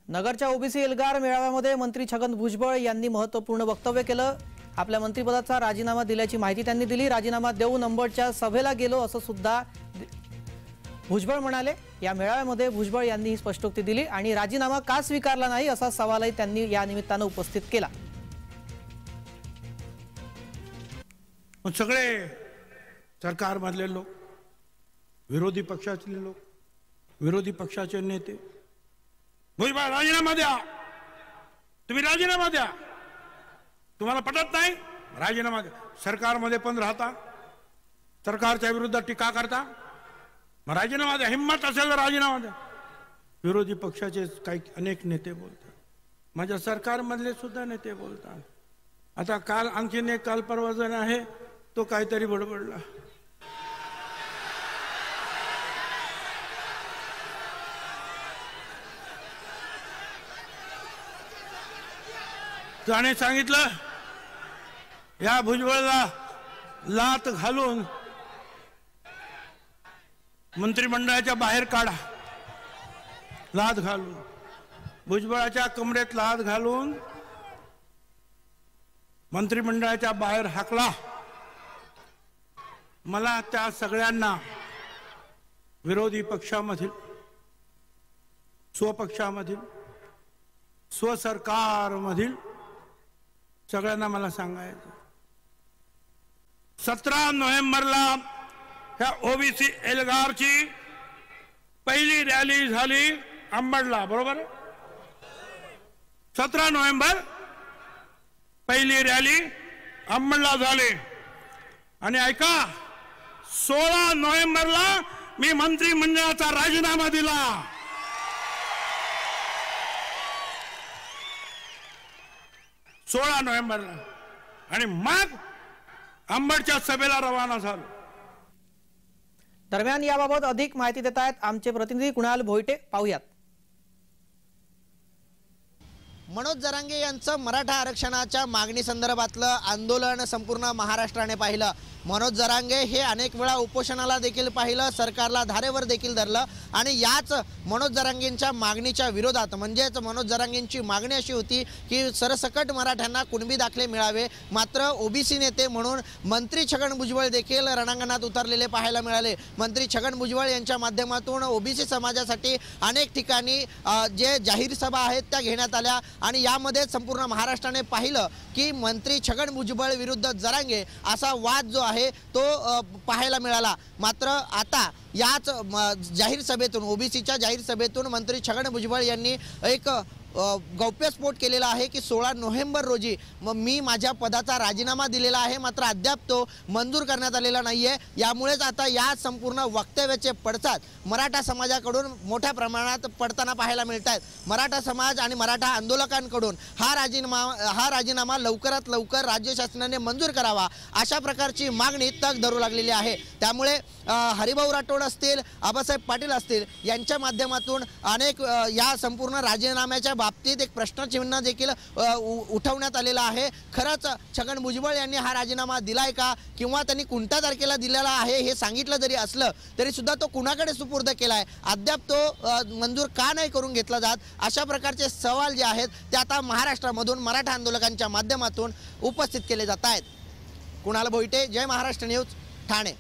नगरच्या ओबीसी एल्गार मेळाव्यामध्ये मंत्री छगन भुजबळ यांनी महत्त्वपूर्ण वक्तव्य केलं। आपल्या मंत्रिपदाचा राजीनामा दिल्याची माहिती त्यांनी दिली। राजीनामा देऊ नंबरच्या सभेला गेलो असं सुद्धा भुजबळ म्हणाले। या मेळाव्यामध्ये भुजबळ यांनी ही स्पष्टोक्ती दिली आणि राजीनामा का स्वीकारला नाही असा सवालही त्यांनी या निमित्ताने उपस्थित केला। सगळे सरकारमधले लोक, विरोधी पक्षाचे लोक, विरोधी पक्षाचे नेते, भुजबळ राजीनामा द्या, तुम्ही राजीनामा द्या, तुम्हाला पटत नाही राजीनामा द्या। सरकारमध्ये पण राहता, सरकारच्या विरुद्ध टीका करता, मग राजीनामा द्या, हिम्मत असेल तर राजीनामा द्या। विरोधी पक्षाचे काही अनेक नेते बोलतात, माझ्या सरकारमधले सुद्धा नेते बोलतात। आता काल आणखीन एक काल परवा जण आहे तो काहीतरी बडबडला, त्याने सांगितलं या भुजबळला लात घालून मंत्रिमंडळाच्या बाहेर काढा, लात घालून भुजबळाच्या कमरेत लात घालून मंत्रिमंडळाच्या बाहेर हाकला। मला त्या सगळ्यांना विरोधी पक्षामधील, स्वपक्षामधील, स्वसरकारमधील सगळ्यांना मला सांगायचं, 17 नोव्हेंबरला ह्या ओबीसी एल्गारची पहिली रॅली झाली अंबडला, बरोबर? 17 नोव्हेंबर पहिली रॅली अंबडला झाली आणि ऐका, 16 नोव्हेंबरला मी मंत्रिमंडळाचा राजीनामा दिला। 16 नोव्हेंबरला आणि मग अंबडच्या सभेला रवाना झालो। दरम्यान याबाबत अधिक माहिती देत आहेत आमचे प्रतिनिधी कुणाल भोईटे, पाहूयात। मनोज जरांगे यांचं मराठा आरक्षणाच्या मागणी संदर्भातलं आंदोलन संपूर्ण महाराष्ट्राने पाहिलं। मनोज जरांगे हे अनेक वेळा उपोषणाला देखील पाहिलं, सरकारला धारेवर देखील धरलं आणि याच मनोज जरांगेंच्या मागणीच्या विरोधात, म्हणजेच मनोज जरांगेंची मागणी अशी होती की सरसकट मराठ्यांना कुणबी दाखले मिळावे। मात्र ओबीसी नेते म्हणून मंत्री छगन भुजबळ देखील रणांगणात उतरलेले पाहायला मिळाले। मंत्री छगन भुजबळ यांच्या माध्यमातून ओबीसी समाजासाठी अनेक ठिकाणी जे जाहीर सभा आहेत त्या घेण्यात आल्या आणि यामध्ये संपूर्ण महाराष्ट्राने पाहिलं की मंत्री छगन भुजबळ विरुद्ध जरांगे असा वाद जो आहे तो पाहायला मिळाला। मात्र आता याच जाहीर सभेतून, ओबीसीच्या जाहीर सभेतून मंत्री छगन भुजबळ यांनी एक गौप्यस्फोट केलेला आहे की 16 नोव्हेंबर रोजी मी माझ्या पदाचा राजीनामा दिलेला आहे, मात्र अद्याप तो मंजूर करण्यात आलेला नाहीये। यामुळेच आता या संपूर्ण वक्तव्याचे पडसाद मराठा समाजाकडून मोठ्या प्रमाणात पडताना पाहायला मिळत आहेत। मराठा समाज आणि मराठा आंदोलकांकडून हा राजीनामा लवकरात लवकर राज्य शासनाने मंजूर करावा अशा प्रकारची मागणी तग धरू लागलेली आहे। त्यामुळे हरिभाऊ राठोड असतील, आबासाहेब पाटील असतील यांच्या माध्यमातून अनेक या संपूर्ण राजीनाम्याच्या बाबतीत एक प्रश्नचिन्ह देखील उठवण्यात आलेला आहे। खरंच छगन भुजबळ यांनी हा राजीनामा दिलाय का किंवा त्यांनी कोणत्या तारखेला दिलेला आहे हे सांगितलं जरी असलं तरी सुद्धा तो कुणाकडे सुपूर्द केलाय, अद्याप तो मंजूर का नाही करून घेतला जात, अशा प्रकारचे सवाल जे आहेत ते आता महाराष्ट्रामधून मराठा आंदोलकांच्या माध्यमातून उपस्थित केले जात आहेत। कुणाल भोईटे, जय महाराष्ट्र न्यूज, ठाणे।